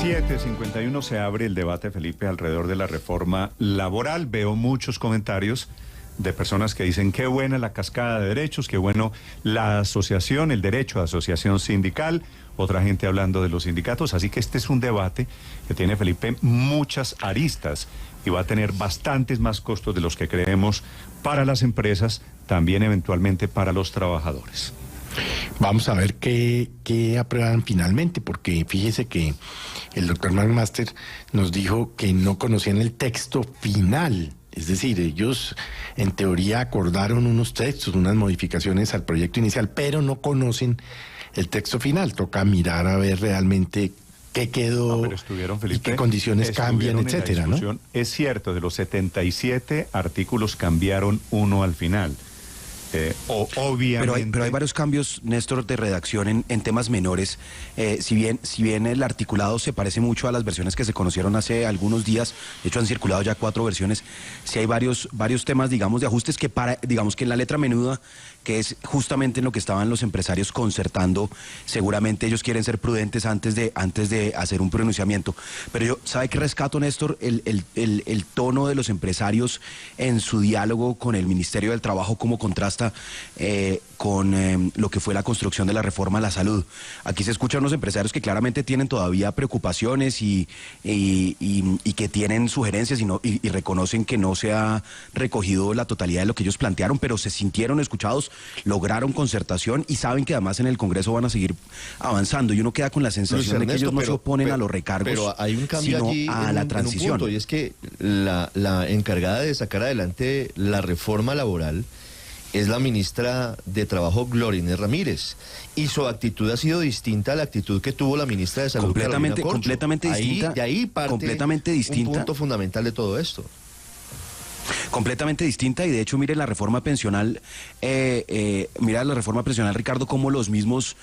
7:51 se abre el debate, Felipe, alrededor de la reforma laboral. Veo muchos comentarios de personas que dicen qué buena la cascada de derechos, qué bueno la asociación, el derecho a asociación sindical, otra gente hablando de los sindicatos. Así que este es un debate que tiene, Felipe, muchas aristas y va a tener bastantes más costos de los que creemos para las empresas, también eventualmente para los trabajadores. Vamos a ver qué aprueban finalmente, porque fíjese que el doctor McMaster nos dijo que no conocían el texto final. Es decir, ellos en teoría acordaron unos textos, unas modificaciones al proyecto inicial, pero no conocen el texto final. Toca mirar a ver realmente qué quedó, pero estuvieron, Felipe, y qué condiciones cambian, etcétera, ¿no? Es cierto, de los 77 artículos cambiaron uno al final. Obviamente. Pero hay varios cambios, Néstor, de redacción en temas menores. Si bien el articulado se parece mucho a las versiones que se conocieron hace algunos días, de hecho han circulado ya 4 versiones, sí hay varios temas, digamos, de ajustes digamos que en la letra menuda, que es justamente en lo que estaban los empresarios concertando, seguramente ellos quieren ser prudentes antes de hacer un pronunciamiento. Pero yo, ¿sabe qué rescato, Néstor? El tono de los empresarios en su diálogo con el Ministerio del Trabajo, como contrasta con lo que fue la construcción de la reforma a la salud. Aquí se escuchan unos empresarios que claramente tienen todavía preocupaciones y que tienen sugerencias y reconocen que no se ha recogido la totalidad de lo que ellos plantearon, pero se sintieron escuchados, lograron concertación y saben que además en el Congreso van a seguir avanzando. Y uno queda con la sensación de que ellos no se oponen a los recargos, pero hay un cambio sino allí a la transición. En un punto, y es que la encargada de sacar adelante la reforma laboral es la ministra de Trabajo, Gloria Inés Ramírez, y su actitud ha sido distinta a la actitud que tuvo la ministra de Salud, completamente distinta. De ahí parte completamente distinta. Un punto fundamental de todo esto. Completamente distinta, y de hecho mire la reforma pensional, Ricardo, como los mismos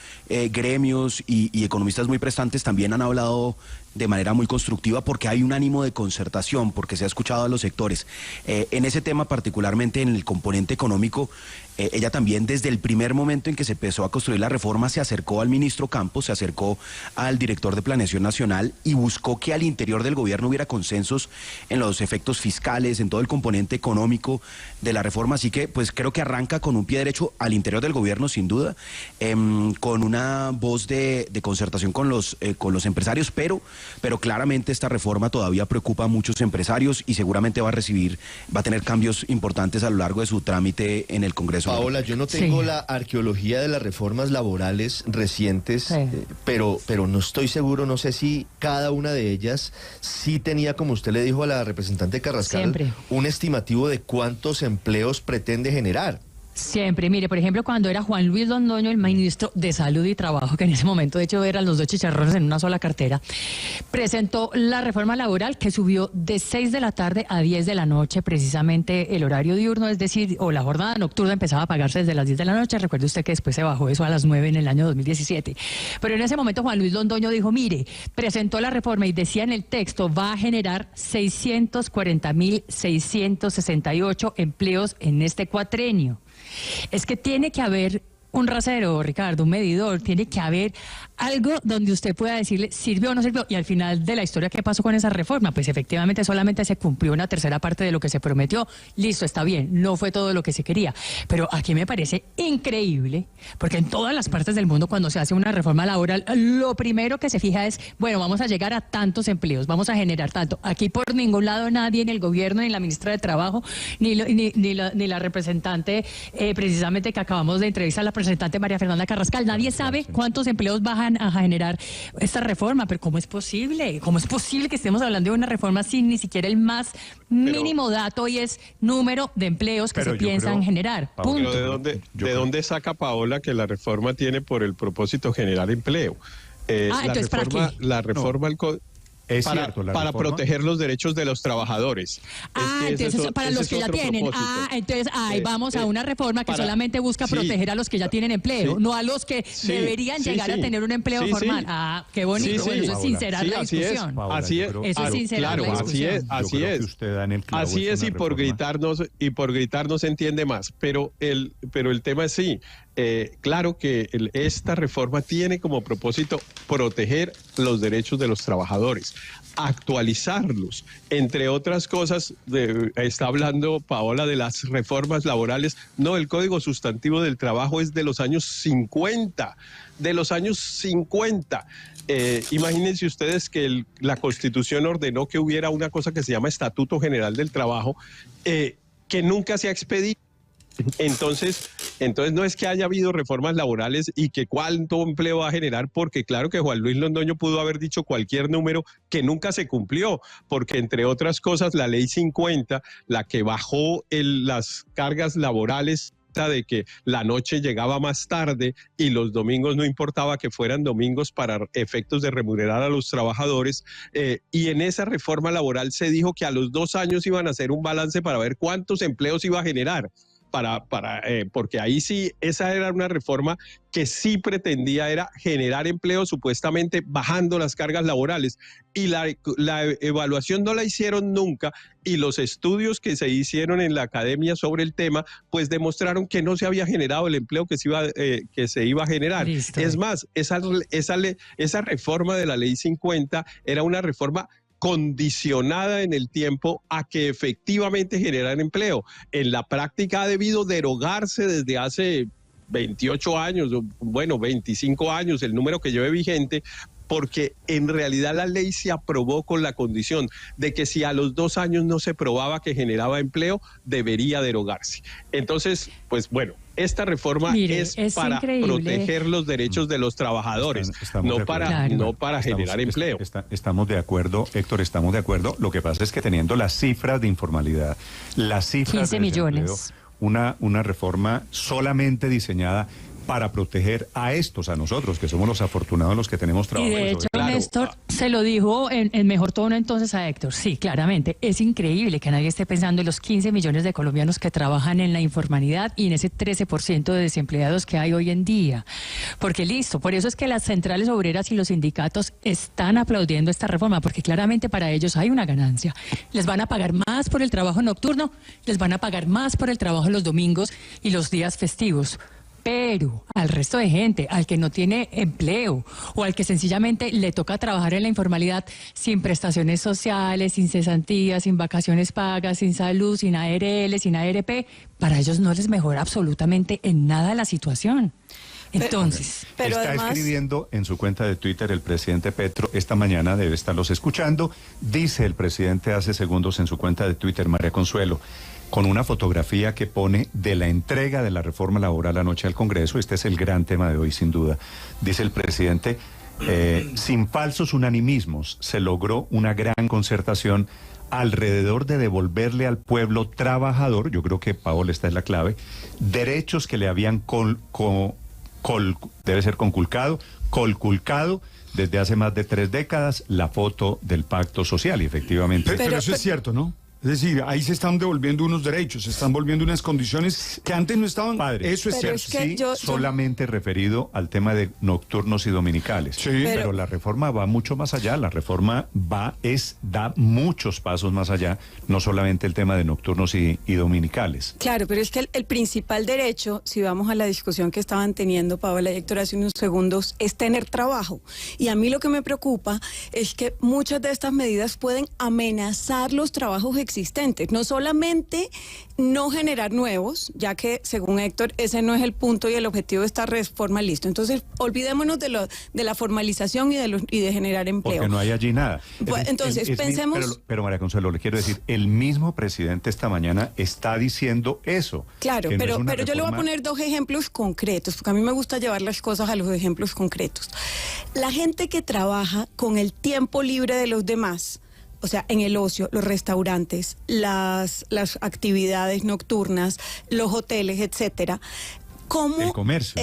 gremios y economistas muy prestantes también han hablado de manera muy constructiva, porque hay un ánimo de concertación, porque se ha escuchado a los sectores. En ese tema, particularmente en el componente económico, ella también desde el primer momento en que se empezó a construir la reforma se acercó al ministro Campos, se acercó al director de Planeación Nacional y buscó que al interior del gobierno hubiera consensos en los efectos fiscales, en todo el componente económico de la reforma. Así que pues creo que arranca con un pie derecho al interior del gobierno, sin duda, con una voz de concertación con los empresarios, pero claramente esta reforma todavía preocupa a muchos empresarios y seguramente va a tener cambios importantes a lo largo de su trámite en el Congreso. Paola, yo no tengo la arqueología de las reformas laborales recientes, pero no estoy seguro, no sé si cada una de ellas sí tenía, como usted le dijo a la representante Carrascal, un estimativo de cuántos empleos pretende generar. Siempre, mire, por ejemplo, cuando era Juan Luis Londoño, el ministro de Salud y Trabajo, que en ese momento de hecho eran los 2 chicharrones en una sola cartera, presentó la reforma laboral que subió de 6 de la tarde a 10 de la noche, precisamente el horario diurno, es decir, o la jornada nocturna empezaba a pagarse desde las 10 de la noche. Recuerde usted que después se bajó eso a las 9 en el año 2017. Pero en ese momento Juan Luis Londoño dijo, mire, presentó la reforma y decía en el texto, va a generar 640.668 empleos en este cuatrenio. Es que tiene que haber un rasero, Ricardo, un medidor, tiene que haber algo donde usted pueda decirle sirvió o no sirvió. Y al final de la historia, ¿qué pasó con esa reforma? Pues efectivamente solamente se cumplió una tercera parte de lo que se prometió. Listo, está bien, no fue todo lo que se quería. Pero aquí me parece increíble, porque en todas las partes del mundo cuando se hace una reforma laboral, lo primero que se fija es, bueno, vamos a llegar a tantos empleos, vamos a generar tanto. Aquí por ningún lado nadie en el gobierno, ni la ministra de Trabajo, ni la representante precisamente que acabamos de entrevistar, la representante María Fernanda Carrascal, nadie sabe cuántos empleos van a generar esta reforma. Pero ¿cómo es posible? ¿Cómo es posible que estemos hablando de una reforma sin ni siquiera el más mínimo dato, y es número de empleos que se piensan generar? Punto. Pero ¿de dónde saca Paola que la reforma tiene por el propósito generar empleo? Entonces, ¿para qué? La reforma Es cierto, para proteger los derechos de los trabajadores. Entonces para los que ya tienen. Entonces vamos a una reforma que solamente busca proteger a los que ya tienen empleo, no a los que deberían llegar a tener un empleo formal. Qué bonito. Bueno, eso es sincerar la discusión. Así es. Eso es sincerar la discusión. Así es, y por gritar no se entiende más. Pero el tema es claro que esta reforma tiene como propósito proteger los derechos de los trabajadores, actualizarlos. Entre otras cosas, está hablando Paola de las reformas laborales. No, el Código Sustantivo del Trabajo es de los años 50, de los años 50. Imagínense ustedes que la Constitución ordenó que hubiera una cosa que se llama Estatuto General del Trabajo, que nunca se ha expedido. Entonces no es que haya habido reformas laborales y que cuánto empleo va a generar, porque claro que Juan Luis Londoño pudo haber dicho cualquier número que nunca se cumplió, porque entre otras cosas la ley 50, la que bajó las cargas laborales de que la noche llegaba más tarde y los domingos no importaba que fueran domingos para efectos de remunerar a los trabajadores, y en esa reforma laboral se dijo que a los 2 años iban a hacer un balance para ver cuántos empleos iba a generar. Porque ahí sí, esa era una reforma que sí pretendía era generar empleo, supuestamente bajando las cargas laborales, y la evaluación no la hicieron nunca, y los estudios que se hicieron en la academia sobre el tema pues demostraron que no se había generado el empleo que se iba a generar. Listo. Es más, esa reforma de la ley 50 era una reforma condicionada en el tiempo a que efectivamente generara empleo. En la práctica ha debido derogarse desde hace 28 años, bueno, 25 años, el número que lleve vigente, porque en realidad la ley se aprobó con la condición de que si a los 2 años no se probaba que generaba empleo, debería derogarse. Entonces, pues bueno, esta reforma es para proteger los derechos de los trabajadores, no para generar empleo. Estamos de acuerdo, Héctor, estamos de acuerdo. Lo que pasa es que teniendo las cifras de informalidad, las cifras 15 de millones. Una reforma solamente diseñada para proteger a estos, a nosotros, que somos los afortunados, los que tenemos trabajo. Y de hecho, Néstor se lo dijo en mejor tono entonces a Héctor. Sí, claramente, es increíble que nadie esté pensando en los 15 millones de colombianos que trabajan en la informalidad y en ese 13% de desempleados que hay hoy en día. Porque listo, por eso es que las centrales obreras y los sindicatos están aplaudiendo esta reforma, porque claramente para ellos hay una ganancia. Les van a pagar más por el trabajo nocturno, les van a pagar más por el trabajo los domingos y los días festivos. Pero al resto de gente, al que no tiene empleo o al que sencillamente le toca trabajar en la informalidad sin prestaciones sociales, sin cesantías, sin vacaciones pagas, sin salud, sin ARL, sin ARP, para ellos no les mejora absolutamente en nada la situación. Entonces, pero está además escribiendo en su cuenta de Twitter el presidente Petro, esta mañana debe estarlos escuchando, dice el presidente hace segundos en su cuenta de Twitter, María Consuelo, con una fotografía que pone de la entrega de la reforma laboral anoche al Congreso. Este es el gran tema de hoy, sin duda. Dice el presidente, sin falsos unanimismos, se logró una gran concertación alrededor de devolverle al pueblo trabajador, yo creo que, Paola, esta es la clave, derechos que le habían debe ser conculcado desde hace más de 3 décadas, la foto del pacto social, y efectivamente. Pero eso es cierto, ¿no? Es decir, ahí se están devolviendo unos derechos, se están volviendo unas condiciones que antes no estaban. Padre, eso es cierto. Es que sí, solamente referido al tema de nocturnos y dominicales. Sí. Pero la reforma va mucho más allá. La reforma da muchos pasos más allá, no solamente el tema de nocturnos y dominicales. Claro, pero es que el principal derecho, si vamos a la discusión que estaban teniendo Paola y Héctor hace unos segundos, es tener trabajo. Y a mí lo que me preocupa es que muchas de estas medidas pueden amenazar los trabajos existentes, no solamente no generar nuevos, ya que según Héctor ese no es el punto y el objetivo de esta reforma, listo. Entonces olvidémonos de la formalización y de generar empleo. Porque no hay allí nada. Entonces pensemos. Pero María Consuelo, le quiero decir, el mismo presidente esta mañana está diciendo eso. Claro, pero yo le voy a poner 2 ejemplos concretos, porque a mí me gusta llevar las cosas a los ejemplos concretos. La gente que trabaja con el tiempo libre de los demás, o sea, en el ocio, los restaurantes, las actividades nocturnas, los hoteles, etcétera. ¿Cómo, el comercio.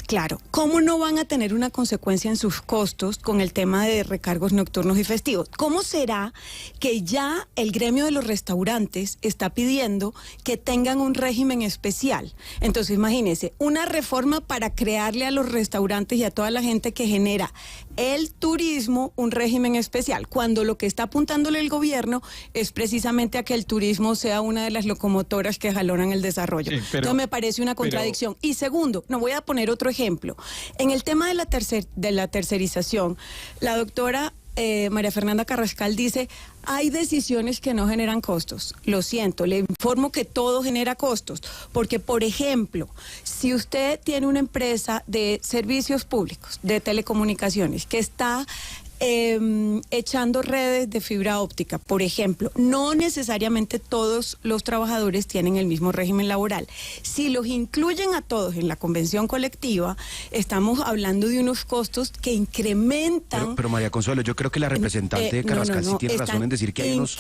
Claro, ¿cómo no van a tener una consecuencia en sus costos con el tema de recargos nocturnos y festivos? ¿Cómo será que ya el gremio de los restaurantes está pidiendo que tengan un régimen especial? Entonces, imagínense, una reforma para crearle a los restaurantes y a toda la gente que genera el turismo un régimen especial, cuando lo que está apuntándole el gobierno es precisamente a que el turismo sea una de las locomotoras que jalonan el desarrollo. Sí, Entonces me parece una contradicción. Y segundo, no voy a poner otro ejemplo. En el tema de la tercerización, la doctora María Fernanda Carrascal dice, hay decisiones que no generan costos. Lo siento, le informo que todo genera costos, porque por ejemplo, si usted tiene una empresa de servicios públicos, de telecomunicaciones, que está echando redes de fibra óptica, por ejemplo, no necesariamente todos los trabajadores tienen el mismo régimen laboral. Si los incluyen a todos en la convención colectiva, estamos hablando de unos costos que incrementan... Pero María Consuelo, yo creo que la representante Carrascal sí tiene razón en decir que hay unas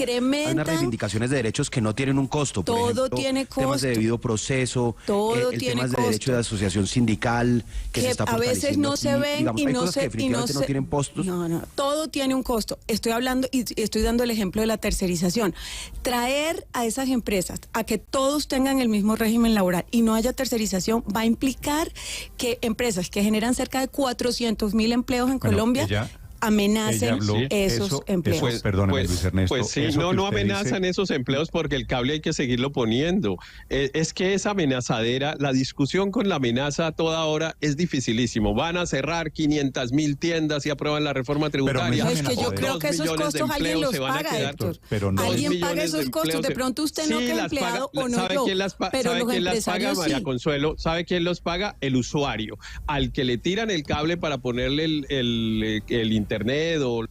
reivindicaciones de derechos que no tienen un costo. Por ejemplo, tiene costo. Temas de debido proceso, temas de derecho de asociación sindical, que se está a veces no se ven, digamos, y hay no cosas se... que definitivamente no tienen costos. No, todo tiene un costo. Estoy hablando y estoy dando el ejemplo de la tercerización. Traer a esas empresas a que todos tengan el mismo régimen laboral y no haya tercerización va a implicar que empresas que generan cerca de 400,000 empleos en Colombia amenacen esos empleos. Perdóneme, Luis Ernesto. Pues sí, no amenazan esos empleos porque el cable hay que seguirlo poniendo. Es que esa amenazadera, la discusión con la amenaza a toda hora es dificilísimo. Van a cerrar 500,000 tiendas y aprueban la reforma tributaria. Es que yo creo que esos costos alguien los paga, Héctor. Alguien paga esos costos. De pronto usted no que es empleado o no ¿Sabe yo. quién las Pero los paga, empresarios María Consuelo? ¿Sabe quién los paga? El usuario, al que le tiran el cable para ponerle el internet o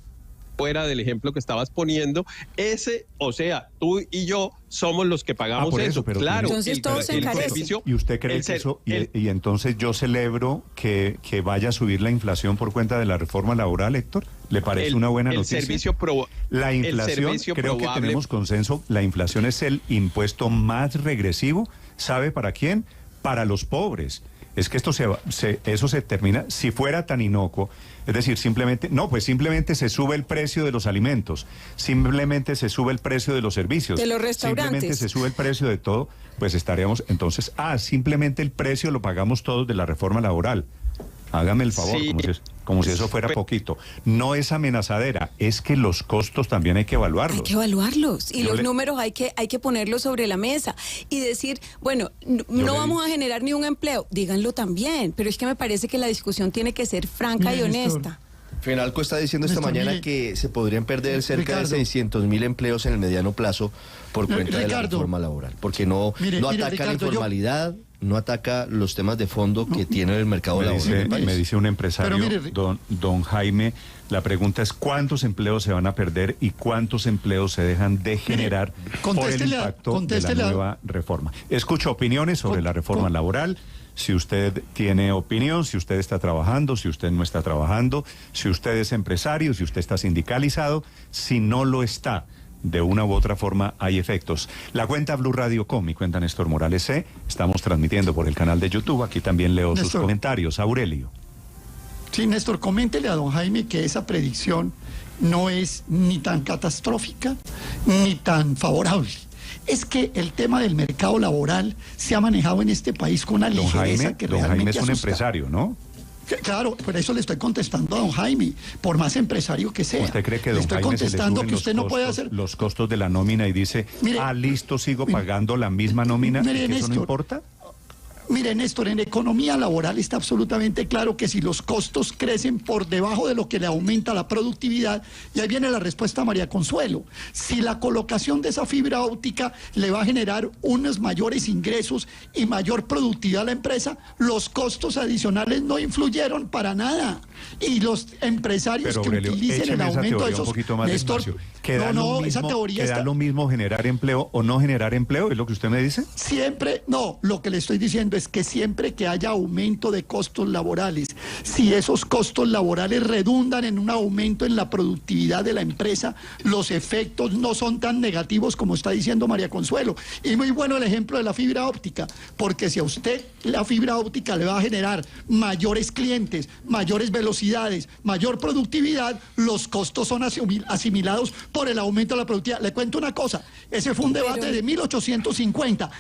fuera del ejemplo que estabas poniendo, o sea, tú y yo somos los que pagamos eso, pero claro. Entonces todo se encarece. ¿Y usted cree que eso, y entonces yo celebro que vaya a subir la inflación por cuenta de la reforma laboral, Héctor? ¿Le parece una buena noticia? La inflación, creo que tenemos consenso, la inflación es el impuesto más regresivo, ¿sabe para quién? Para los pobres. Es que eso se termina, si fuera tan inocuo, es decir, simplemente se sube el precio de los alimentos, simplemente se sube el precio de los servicios, de los restaurantes, simplemente se sube el precio de todo, pues estaríamos entonces, simplemente el precio lo pagamos todos de la reforma laboral. Hágame el favor, sí, como si eso fuera poquito. No es amenazadera, es que los costos también hay que evaluarlos. Hay que evaluarlos y los números hay que ponerlos sobre la mesa y decir, bueno, no vamos a generar ni un empleo, díganlo también, pero es que me parece que la discusión tiene que ser franca y honesta. Fenalco está diciendo esta mañana que se podrían perder cerca de 600,000 empleos en el mediano plazo por cuenta de la reforma laboral, porque no ataca la informalidad, no ataca los temas de fondo que tiene el mercado laboral. Me dice un empresario, don Jaime, la pregunta es ¿cuántos empleos se van a perder y cuántos empleos se dejan de generar por el impacto de la nueva reforma? Escucho opiniones sobre la reforma laboral. Si usted tiene opinión, si usted está trabajando, si usted no está trabajando, si usted es empresario, si usted está sindicalizado, si no lo está, de una u otra forma hay efectos. La cuenta Blue Radio Com, mi cuenta Néstor Morales C. Estamos transmitiendo por el canal de YouTube. Aquí también leo sus comentarios. Aurelio. Sí, Néstor, coméntele a don Jaime que esa predicción no es ni tan catastrófica ni tan favorable. Es que el tema del mercado laboral se ha manejado en este país con una ligereza que realmente Don Jaime es un asusta. Empresario, ¿no? Claro, por eso le estoy contestando a don Jaime, por más empresario que sea. ¿Usted cree que don Jaime se le suben que usted no puede hacer los costos de la nómina y dice, listo, sigo pagando la misma nómina, y que eso no importa? Mire, Néstor, en economía laboral está absolutamente claro que si los costos crecen por debajo de lo que le aumenta la productividad, y ahí viene la respuesta a María Consuelo, si la colocación de esa fibra óptica le va a generar unos mayores ingresos y mayor productividad a la empresa, los costos adicionales no influyeron para nada. Y los empresarios que utilicen el aumento de esos... un poquito más Néstor, esa teoría ¿da lo mismo generar empleo o no generar empleo? ¿Es lo que usted me dice? Siempre, lo que le estoy diciendo es que siempre que haya aumento de costos laborales, si esos costos laborales redundan en un aumento en la productividad de la empresa, los efectos no son tan negativos como está diciendo María Consuelo. Y muy bueno el ejemplo de la fibra óptica, porque si a usted la fibra óptica le va a generar mayores clientes, mayores velocidades, mayor productividad, los costos son asimilados por el aumento de la productividad. Le cuento una cosa, ese fue un debate de 1850,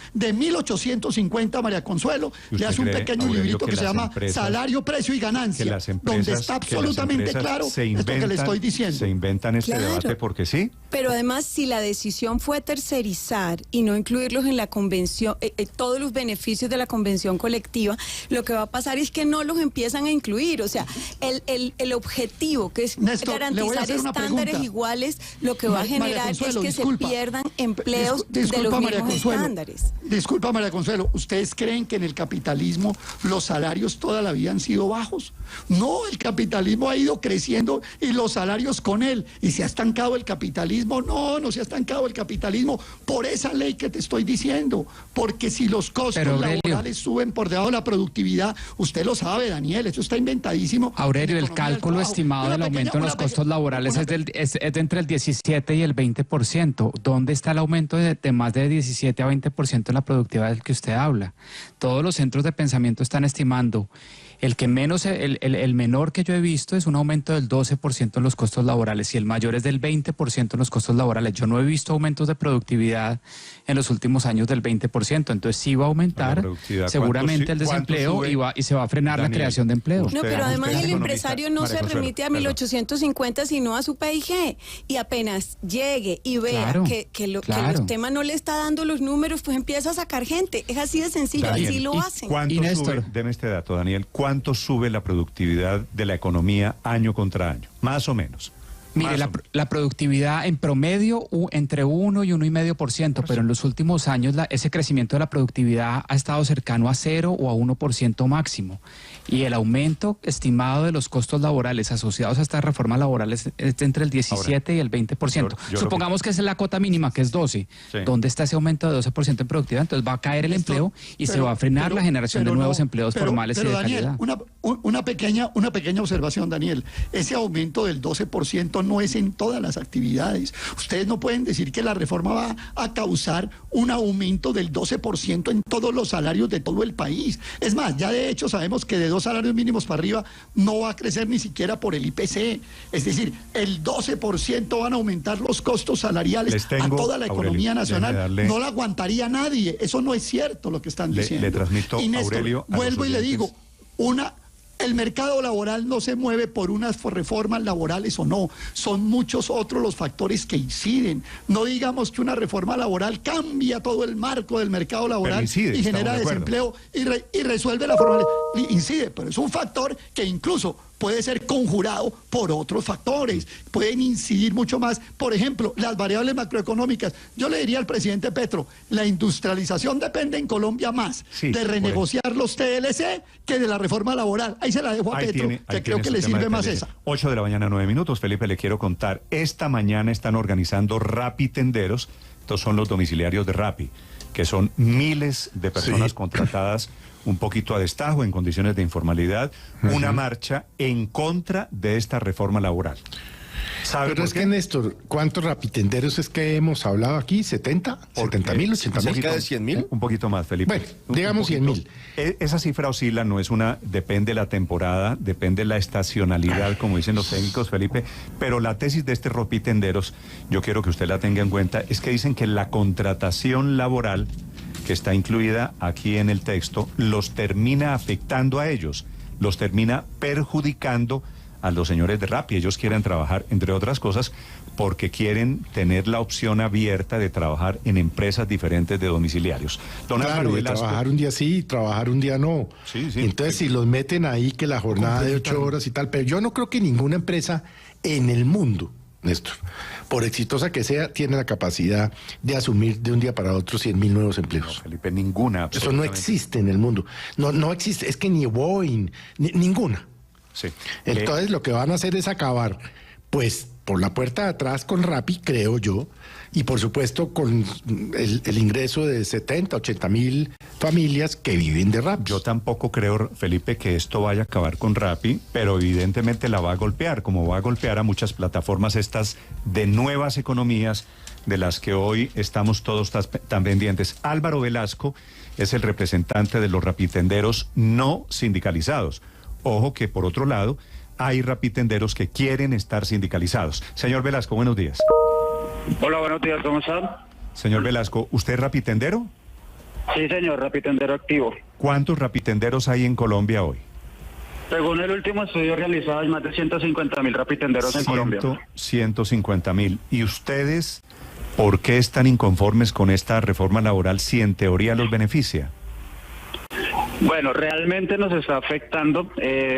María Consuelo, Consuelo, le hace un pequeño librito que se llama Salario, Precio y Ganancia, donde está absolutamente claro esto que le estoy diciendo. Se inventan este debate porque sí. Pero además, si la decisión fue tercerizar y no incluirlos en la convención, todos los beneficios de la convención colectiva, lo que va a pasar es que no los empiezan a incluir. O sea, el objetivo, que es Néstor, garantizar estándares iguales, lo que va a generar es que se pierdan empleos de los mismos estándares. Disculpa, María Consuelo, ¿ustedes creen que en el capitalismo los salarios toda la vida han sido bajos? No, el capitalismo ha ido creciendo y los salarios con él. ¿Y se ha estancado el capitalismo? No se ha estancado el capitalismo por esa ley que te estoy diciendo. Porque si los costos laborales suben por debajo de la productividad, usted lo sabe, Daniel, eso está inventadísimo. Aurelio, el cálculo estimado del aumento en los costos laborales es de entre el 17 y el 20%. ¿Dónde está el aumento de más de 17 a 20% en la productividad del que usted habla? Todos los centros de pensamiento están estimando. El menor que yo he visto es un aumento del 12% en los costos laborales y el mayor es del 20% en los costos laborales. Yo no he visto aumentos de productividad en los últimos años del 20%. Entonces sí va a aumentar seguramente el desempleo y se va a frenar Daniel, la creación de empleos. No, pero además el empresario no se remite a 1850 sino a su PIG. Y apenas llegue y vea que los temas no le está dando los números, pues empieza a sacar gente. Es así de sencillo, Daniel, así lo hacen. ¿Cuánto sube? Deme este dato, Daniel. ¿Cuánto sube la productividad de la economía año contra año? Más o menos. Mire, la productividad en promedio entre 1 y 1,5%, pero en los últimos años ese crecimiento de la productividad ha estado cercano a 0 o a 1% máximo. Y el aumento estimado de los costos laborales asociados a esta reforma laboral es entre el 17 y el 20%. Supongamos que esa es la cota mínima, que es 12. Sí. ¿Dónde está ese aumento de 12% en productividad? Entonces va a caer el empleo y se va a frenar la generación de nuevos empleos formales y de Daniel, calidad. Una pequeña observación, Daniel. Ese aumento del 12% no es en todas las actividades. Ustedes no pueden decir que la reforma va a causar un aumento del 12% en todos los salarios de todo el país. Es más, ya de hecho sabemos que de 2 salarios mínimos para arriba no va a crecer ni siquiera por el IPC. Es decir, el 12% van a aumentar los costos salariales a toda la economía nacional. No la aguantaría nadie. Eso no es cierto lo que están diciendo. Le transmito, y Néstor, Aurelio, vuelvo y le digo, el mercado laboral no se mueve por unas reformas laborales o no, son muchos otros los factores que inciden. No digamos que una reforma laboral cambia todo el marco del mercado laboral y genera desempleo y resuelve la forma. Incide, pero es un factor que incluso puede ser conjurado por otros factores, pueden incidir mucho más. Por ejemplo, las variables macroeconómicas. Yo le diría al presidente Petro, la industrialización depende en Colombia más de renegociar los TLC que de la reforma laboral. Ahí se la dejo a Petro, que creo que le sirve más esa. 8 de la mañana, 9 minutos. Felipe, le quiero contar. Esta mañana están organizando Rapitenderos. Estos son los domiciliarios de Rappi, que son miles de personas contratadas un poquito a destajo, en condiciones de informalidad, una marcha en contra de esta reforma laboral. Pero es que, Néstor, ¿cuántos rapitenderos es que hemos hablado aquí? ¿70? ¿70,000? ¿80,000? ¿Cerca de 100,000? Un poquito más, Felipe. Bueno, digamos 100,000. Esa cifra oscila, depende de la temporada, depende de la estacionalidad, como dicen los técnicos, Felipe, pero la tesis de este rapitenderos, yo quiero que usted la tenga en cuenta, es que dicen que la contratación laboral que está incluida aquí en el texto, los termina afectando a ellos, los termina perjudicando a los señores de Rappi. Ellos quieren trabajar, entre otras cosas, porque quieren tener la opción abierta de trabajar en empresas diferentes de domiciliarios. Claro, de trabajar un día sí, trabajar un día no. Sí. Entonces, si los meten ahí, que la jornada de 8 horas y tal, pero yo no creo que ninguna empresa en el mundo, Néstor, por exitosa que sea, tiene la capacidad de asumir de un día para otro 100,000 nuevos empleos. No, Felipe, ninguna. Eso no existe en el mundo. No existe, es que ni Boeing, ninguna. Sí. Entonces lo que van a hacer es acabar, pues, por la puerta de atrás con Rappi, creo yo, y por supuesto con el ingreso de 70, 80,000 familias que viven de Rappi. Yo tampoco creo, Felipe, que esto vaya a acabar con Rappi, pero evidentemente la va a golpear, como va a golpear a muchas plataformas estas de nuevas economías de las que hoy estamos todos tan pendientes. Álvaro Velasco es el representante de los rapitenderos no sindicalizados. Ojo que, por otro lado, hay rapitenderos que quieren estar sindicalizados. Señor Velasco, buenos días. Hola, buenos días, ¿cómo están? Señor Velasco, ¿usted es rapitendero? Sí, señor, rapitendero activo. ¿Cuántos rapitenderos hay en Colombia hoy? Según el último estudio realizado, hay más de 150.000 rapitenderos en Colombia. 150.000. ¿Y ustedes por qué están inconformes con esta reforma laboral si en teoría los beneficia? Bueno, realmente nos está afectando.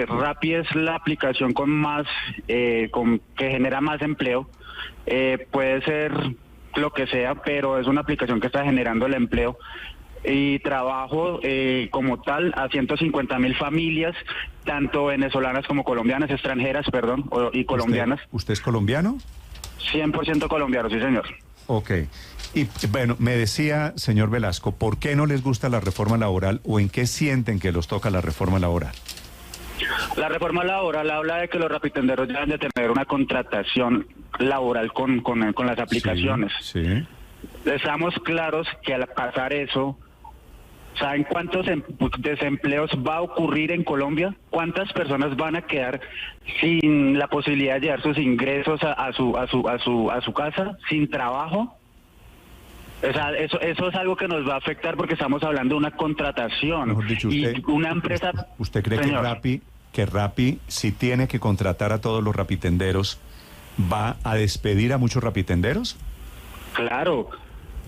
Rappi es la aplicación con más, que genera más empleo. Puede ser lo que sea, pero es una aplicación que está generando el empleo y trabajo como tal a 150.000 familias, tanto venezolanas como colombianas, extranjeras, perdón, y colombianas. ¿Usted es colombiano? 100% colombiano, sí, señor. Ok. Y bueno, me decía, señor Velasco, ¿por qué no les gusta la reforma laboral o en qué sienten que los toca la reforma laboral? La reforma laboral habla de que los rapitenderos deben de tener una contratación laboral con las aplicaciones. Sí. Estamos claros que al pasar eso, ¿saben cuántos desempleos va a ocurrir en Colombia? ¿Cuántas personas van a quedar sin la posibilidad de llevar sus ingresos a su casa, sin trabajo? O sea, eso es algo que nos va a afectar porque estamos hablando de una contratación. Mejor dicho, usted, y una empresa... ¿Usted cree que Rappi, si tiene que contratar a todos los rapitenderos, va a despedir a muchos rapitenderos? Claro.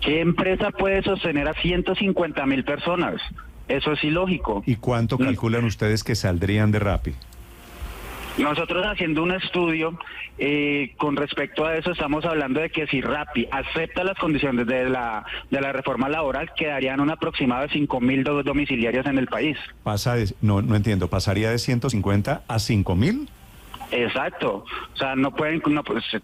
¿Qué empresa puede sostener a 150.000 personas? Eso es ilógico. ¿Y cuánto calculan ustedes que saldrían de Rappi? Nosotros haciendo un estudio con respecto a eso estamos hablando de que si Rappi acepta las condiciones de la reforma laboral, quedarían un aproximado de 5.000 domiciliarios en el país. No entiendo, ¿pasaría de 150 a 5.000? Exacto, o sea, no pueden,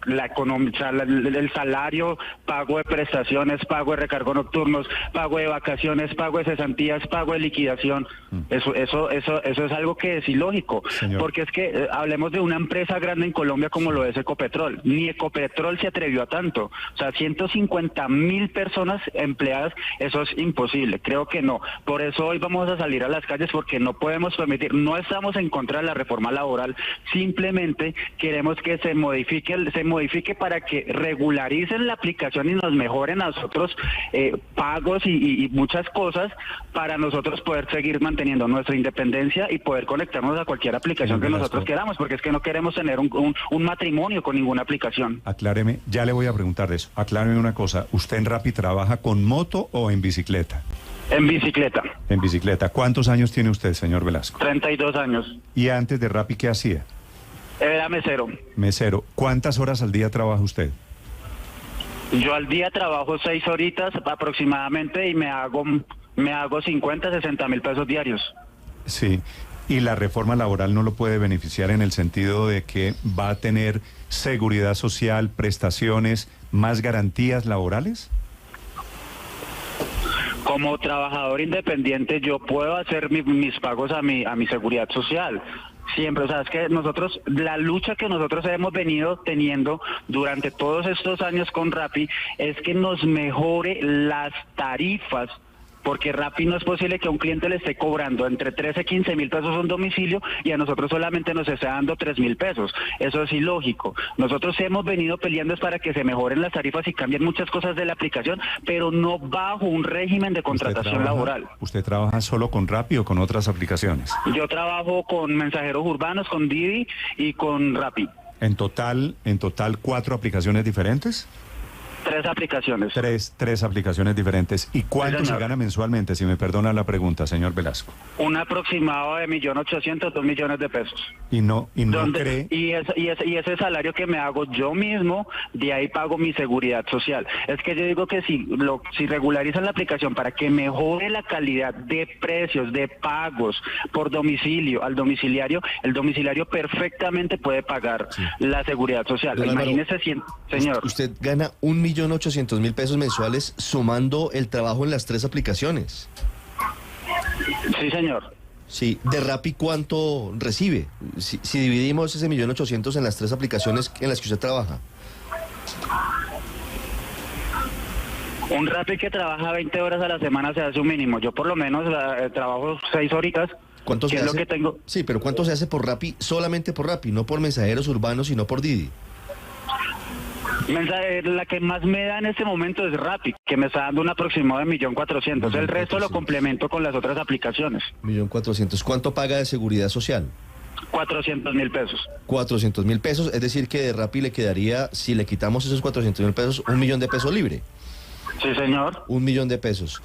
la economía, o sea, el salario, pago de prestaciones, pago de recargo nocturnos, pago de vacaciones, pago de cesantías, pago de liquidación, eso es algo que es ilógico, porque es que hablemos de una empresa grande en Colombia como lo es Ecopetrol, ni Ecopetrol se atrevió a tanto, o sea, 150.000 personas empleadas, eso es imposible, creo que no, por eso hoy vamos a salir a las calles porque no podemos permitir, no estamos en contra de la reforma laboral, simplemente queremos que se modifique para que regularicen la aplicación y nos mejoren a nosotros pagos y muchas cosas para nosotros poder seguir manteniendo nuestra independencia y poder conectarnos a cualquier aplicación que nosotros queramos, porque es que no queremos tener un matrimonio con ninguna aplicación. Acláreme, ya le voy a preguntar de eso. Acláreme una cosa, ¿usted en Rappi trabaja con moto o en bicicleta? En bicicleta. En bicicleta. ¿Cuántos años tiene usted, señor Velasco? 32 años. ¿Y antes de Rappi qué hacía? Era mesero. Mesero. ¿Cuántas horas al día trabaja usted? Yo al día trabajo 6 horitas aproximadamente y me hago 50, 60.000 pesos diarios. Sí. ¿Y la reforma laboral no lo puede beneficiar en el sentido de que va a tener seguridad social, prestaciones, más garantías laborales? Como trabajador independiente yo puedo hacer mis pagos a mi seguridad social. Siempre, o sea, es que nosotros, la lucha que nosotros hemos venido teniendo durante todos estos años con Rappi es que nos mejore las tarifas, porque Rappi no es posible que a un cliente le esté cobrando entre 13 y 15 mil pesos un domicilio y a nosotros solamente nos esté dando 3.000 pesos. Eso es ilógico. Nosotros hemos venido peleando es para que se mejoren las tarifas y cambien muchas cosas de la aplicación, pero no bajo un régimen de contratación laboral. ¿Usted trabaja solo con Rappi o con otras aplicaciones? Yo trabajo con mensajeros urbanos, con Didi y con Rappi. ¿En total 4 aplicaciones diferentes? 3 aplicaciones. Tres aplicaciones diferentes. ¿Y cuánto se gana mensualmente, si me perdona la pregunta, señor Velasco? Un aproximado de 1.800.000, 2 millones de pesos. ¿Y no cree? Y ese salario que me hago yo mismo, de ahí pago mi seguridad social. Es que yo digo que si regularizan la aplicación para que mejore la calidad de precios, de pagos por domicilio, al domiciliario, el domiciliario perfectamente puede pagar la seguridad social. Imagínese, señor. Usted gana 1.800.000 pesos mensuales sumando el trabajo en las 3 aplicaciones. Sí, señor. Sí, de Rappi, ¿cuánto recibe? Si dividimos ese 1.800.000 en las 3 aplicaciones en las que usted trabaja. Un Rappi que trabaja 20 horas a la semana se hace un mínimo. Yo por lo menos trabajo 6 horitas. ¿Cuánto se hace? Es lo que tengo. Sí, pero ¿cuánto se hace por Rappi? Solamente por Rappi, no por mensajeros urbanos, sino por Didi. La que más me da en este momento es Rappi, que me está dando un aproximado de 1.400.000. El resto lo complemento con las otras aplicaciones. 1.400.000. ¿Cuánto paga de seguridad social? 400.000 pesos. 400.000 pesos, es decir que de Rappi le quedaría, si le quitamos esos 400.000 pesos, 1.000.000 de pesos libre. Sí, señor. 1.000.000 de pesos.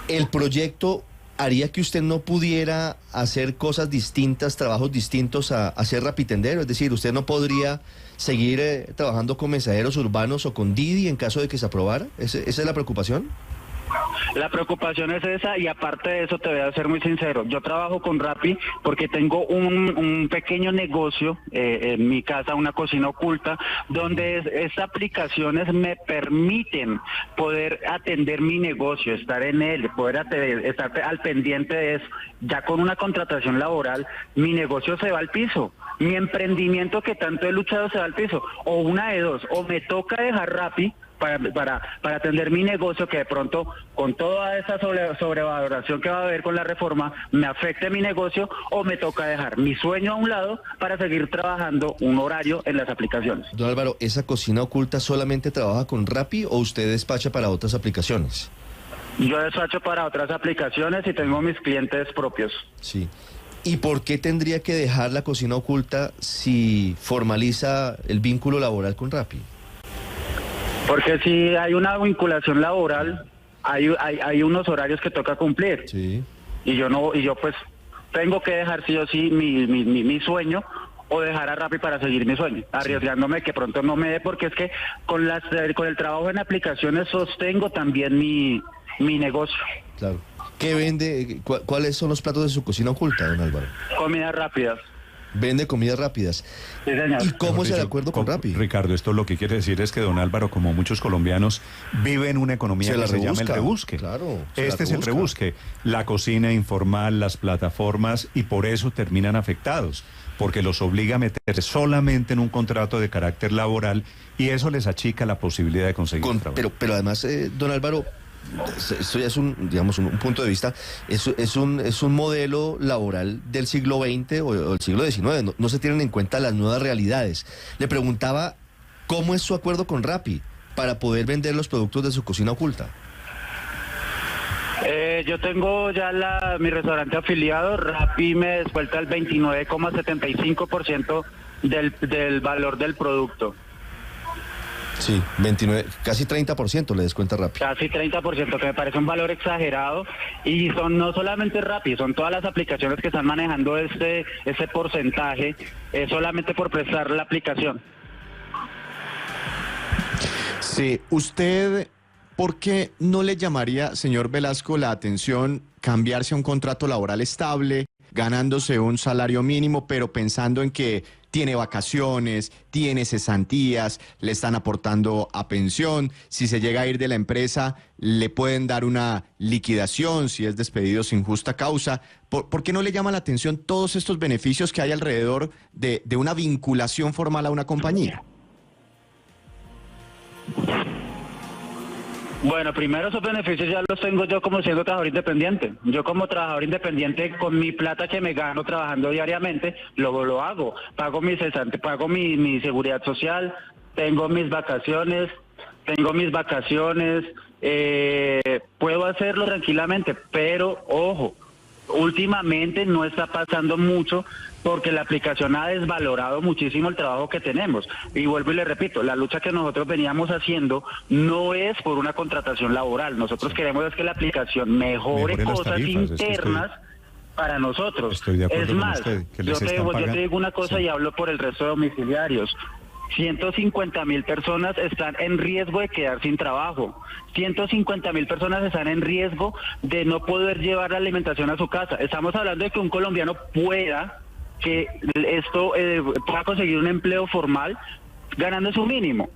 El proyecto haría que usted no pudiera hacer cosas distintas, trabajos distintos a ser rapitendero, es decir, usted no podría seguir trabajando con mensajeros urbanos o con Didi en caso de que se aprobara. ¿Esa es la preocupación? La preocupación es esa, y aparte de eso te voy a ser muy sincero, yo trabajo con Rappi porque tengo un pequeño negocio en mi casa, una cocina oculta, donde estas aplicaciones me permiten poder atender mi negocio, estar en él, estar al pendiente de eso. Ya con una contratación laboral, mi negocio se va al piso, mi emprendimiento que tanto he luchado se va al piso, o una de dos, o me toca dejar Rappi para atender mi negocio, que de pronto con toda esa sobrevaloración que va a haber con la reforma me afecte mi negocio, o me toca dejar mi sueño a un lado para seguir trabajando un horario en las aplicaciones. Don Álvaro, ¿esa cocina oculta solamente trabaja con Rappi o usted despacha para otras aplicaciones? Yo despacho para otras aplicaciones y tengo mis clientes propios. Sí. ¿Y por qué tendría que dejar la cocina oculta si formaliza el vínculo laboral con Rappi? Porque si hay una vinculación laboral, hay unos horarios que toca cumplir. Sí. Y yo pues tengo que dejar sí o sí mi sueño, o dejar a Rappi para seguir mi sueño, arriesgándome que pronto no me dé, porque es que con el trabajo en aplicaciones sostengo también mi negocio. Claro. ¿Qué vende? ¿Cuáles son los platos de su cocina oculta, don Álvaro? Comidas rápidas. Vende comidas rápidas. Sí, señor. ¿Y cómo es el acuerdo con Rappi? Ricardo, esto lo que quiere decir es que don Álvaro, como muchos colombianos, vive en una economía que se llama el rebusque. Claro, este es el rebusque. La cocina informal, las plataformas, y por eso terminan afectados, porque los obliga a meterse solamente en un contrato de carácter laboral, y eso les achica la posibilidad de conseguir trabajo. Pero además, don Álvaro, esto ya es un punto de vista, es un modelo laboral del siglo XX o del siglo XIX, no se tienen en cuenta las nuevas realidades. Le preguntaba, ¿cómo es su acuerdo con Rappi para poder vender los productos de su cocina oculta? Yo tengo ya mi restaurante afiliado. Rappi me descuenta el 29,75% del valor del producto. Sí, 29, casi 30% le descuenta Rappi. Casi 30%, que me parece un valor exagerado, y son no solamente Rappi, son todas las aplicaciones que están manejando ese porcentaje, solamente por prestar la aplicación. Sí, usted, ¿por qué no le llamaría, señor Velasco, la atención cambiarse a un contrato laboral estable, ganándose un salario mínimo, pero pensando en que tiene vacaciones, tiene cesantías, le están aportando a pensión, si se llega a ir de la empresa le pueden dar una liquidación si es despedido sin justa causa? ¿Por qué no le llama la atención todos estos beneficios que hay alrededor de una vinculación formal a una compañía? Bueno, primero esos beneficios ya los tengo yo como siendo trabajador independiente. Yo como trabajador independiente, con mi plata que me gano trabajando diariamente, lo hago. Pago mi cesante, pago mi seguridad social, tengo mis vacaciones, puedo hacerlo tranquilamente, pero ojo, últimamente no está pasando mucho porque la aplicación ha desvalorado muchísimo el trabajo que tenemos. Y vuelvo y le repito, la lucha que nosotros veníamos haciendo no es por una contratación laboral. Nosotros queremos es que la aplicación mejore cosas tarifas, internas para nosotros. Estoy de acuerdo es más, con usted, que yo te digo una cosa, sí, y hablo por el resto de domiciliarios. 150.000 personas están en riesgo de quedar sin trabajo. 150.000 personas están en riesgo de no poder llevar la alimentación a su casa. Estamos hablando de que un colombiano pueda conseguir un empleo formal ganando su mínimo,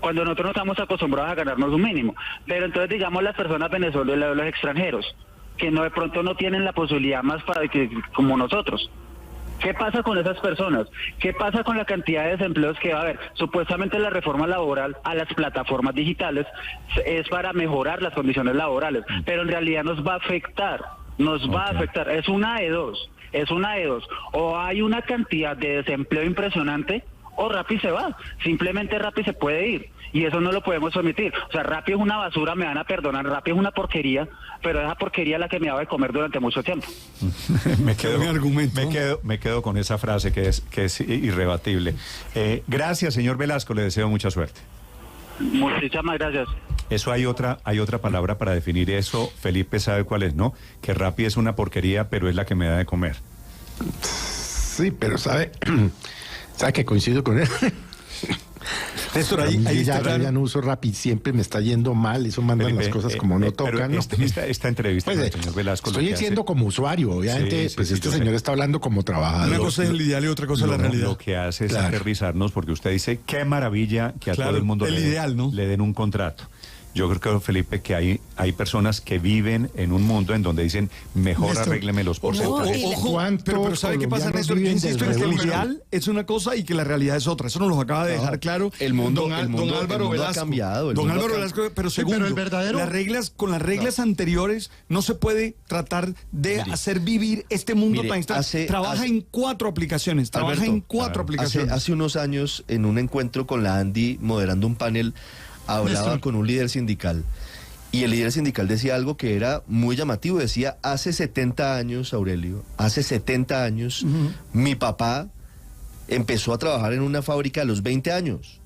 cuando nosotros no estamos acostumbrados a ganarnos un mínimo. Pero entonces, digamos, las personas venezolanas, los extranjeros, que de pronto no tienen la posibilidad más como nosotros. ¿Qué pasa con esas personas? ¿Qué pasa con la cantidad de desempleos que va a haber? Supuestamente la reforma laboral a las plataformas digitales es para mejorar las condiciones laborales, pero en realidad nos va a afectar, Es una de dos. O hay una cantidad de desempleo impresionante, o Rappi se va. Simplemente Rappi se puede ir. Y eso no lo podemos omitir. O sea, Rappi es una basura, me van a perdonar, Rappi es una porquería, pero esa porquería es la que me daba de comer durante mucho tiempo. me quedo con esa frase que es irrebatible. Gracias, señor Velasco, le deseo mucha suerte. Muchísimas gracias. Eso hay otra palabra para definir eso. Felipe sabe cuál es, ¿no? Que Rappi es una porquería, pero es la que me da de comer. Sí, pero sabe que coincido con él. Néstor, ahí ya no uso Rappi, siempre me está yendo mal, eso mandan Felipe, las cosas como no tocan. ¿No? Esta entrevista pues, con el señor Velasco. Estoy diciendo como usuario, obviamente, sí, este señor está hablando como trabajador. Una cosa es el ideal y otra cosa es la realidad. Lo que hace es aterrizarnos, porque usted dice, qué maravilla que a todo el mundo le den un contrato. Yo creo, Felipe, que hay personas que viven en un mundo en donde dicen, mejor Néstor, arrégleme los porcentajes. Ojo, pero ¿sabe qué pasa, Néstor? Yo insisto en que el ideal es una cosa y que la realidad es otra. Eso nos lo acaba de dejar claro el mundo, don Álvaro Velasco. Ha cambiado. Don Álvaro Velasco, pero segundo, con las reglas anteriores no se puede tratar de hacer vivir este mundo tan extraño. Trabaja en 4 aplicaciones. Hace unos años, en un encuentro con la Andy, moderando un panel, hablaba con un líder sindical y el líder sindical decía algo que era muy llamativo. Decía, hace 70 años, Aurelio, hace 70 años, mi papá empezó a trabajar en una fábrica a los 20 años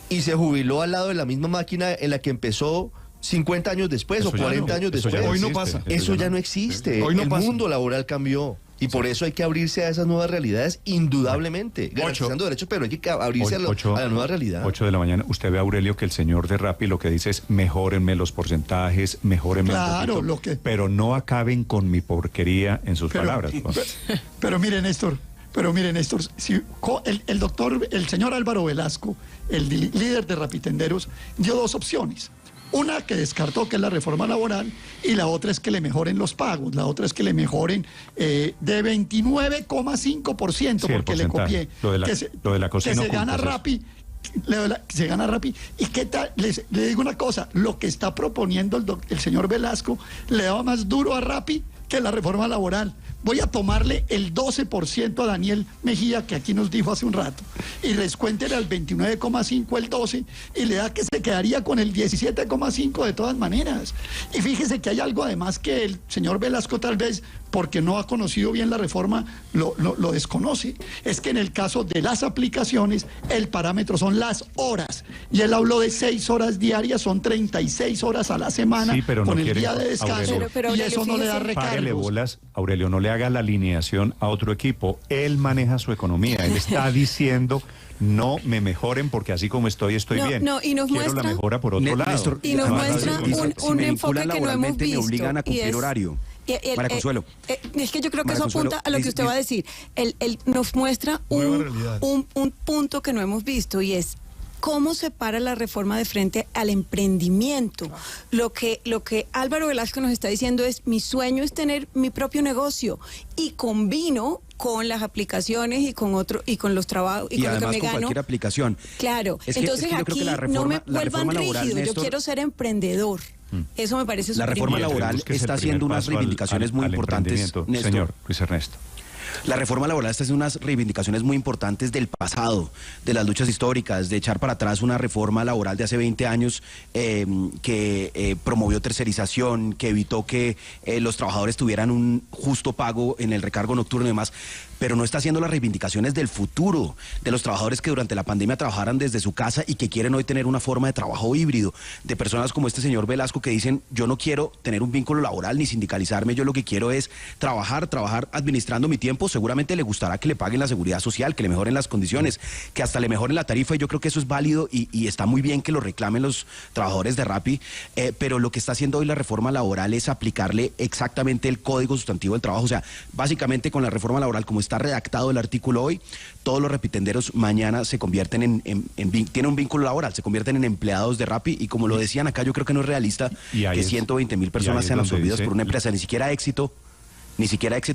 y se jubiló al lado de la misma máquina en la que empezó 50 años después o 40 años después. Hoy no pasa. Eso ya no existe. El mundo laboral cambió. Y por eso hay que abrirse a esas nuevas realidades, indudablemente. Garantizando derechos, pero hay que abrirse a la nueva realidad. 8 de la mañana. Usted ve, Aurelio, que el señor de Rappi lo que dice es, mejórenme los porcentajes, mejórenme un poquito, pero no acaben con mi porquería en sus palabras. Pero mire, Néstor, si el señor Álvaro Velasco, el líder de Rapitenderos, dio 2 opciones. Una que descartó, que es la reforma laboral, y la otra es que le mejoren los pagos, la otra es que le mejoren de 29,5%, porque le copié. Lo de la cocina que se gana Rappi. Se gana Rappi. ¿Y qué tal? Le digo una cosa, lo que está proponiendo el señor Velasco le da más duro a Rappi que la reforma laboral. Voy a tomarle el 12% a Daniel Mejía, que aquí nos dijo hace un rato, y descuéntele al 29,5 el 12, y le da que se quedaría con el 17,5 de todas maneras. Y fíjese que hay algo además que el señor Velasco tal vez, porque no ha conocido bien la reforma, lo desconoce. Es que en el caso de las aplicaciones, el parámetro son las horas, y él habló de 6 horas diarias, son 36 horas a la semana, con el día de descanso, pero y eso no le da recargos. Párele bolas, Aurelio, no le haga la alineación a otro equipo. Él maneja su economía. Él está diciendo, no me mejoren porque así como estoy bien. Y nos quiero la mejora por otro lado. Néstor, y nos muestra un enfoque que no hemos visto. Me obligan a cumplir horario. María Consuelo. Es que yo creo que eso apunta a lo que usted va a decir. Él nos muestra un punto que no hemos visto, y es cómo se para la reforma de frente al emprendimiento. Lo que Álvaro Velasco nos está diciendo es, mi sueño es tener mi propio negocio, y combino con las aplicaciones y con los trabajos y con lo que me gano. Cualquier aplicación. Claro, entonces aquí no me vuelvan rígido, yo quiero ser emprendedor. Eso me parece súper importante. La reforma laboral está haciendo unas reivindicaciones muy importantes, Néstor. Señor Luis Ernesto. La reforma laboral está haciendo unas reivindicaciones muy importantes del pasado, de las luchas históricas, de echar para atrás una reforma laboral de hace 20 años que promovió tercerización, que evitó que los trabajadores tuvieran un justo pago en el recargo nocturno y demás, pero no está haciendo las reivindicaciones del futuro, de los trabajadores que durante la pandemia trabajaran desde su casa y que quieren hoy tener una forma de trabajo híbrido, de personas como este señor Velasco que dicen, yo no quiero tener un vínculo laboral ni sindicalizarme, yo lo que quiero es trabajar administrando mi tiempo. Seguramente le gustará que le paguen la seguridad social, que le mejoren las condiciones, que hasta le mejoren la tarifa, y yo creo que eso es válido y está muy bien que lo reclamen los trabajadores de Rappi, pero lo que está haciendo hoy la reforma laboral es aplicarle exactamente el código sustantivo del trabajo. O sea, básicamente con la reforma laboral, como está redactado el artículo hoy, todos los rapitenderos mañana se convierten tienen un vínculo laboral, se convierten en empleados de Rappi, y como lo decían acá, yo creo que no es realista que 120,000 personas sean absorbidas por una empresa, ni siquiera Éxito,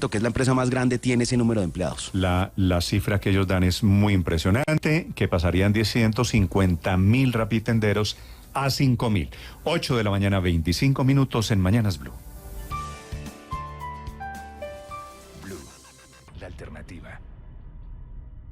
que es la empresa más grande, tiene ese número de empleados. La cifra que ellos dan es muy impresionante, que pasarían de 150,000 rapitenderos a 5,000. 8 de la mañana, 25 minutos en Mañanas Blue. Blue, la alternativa.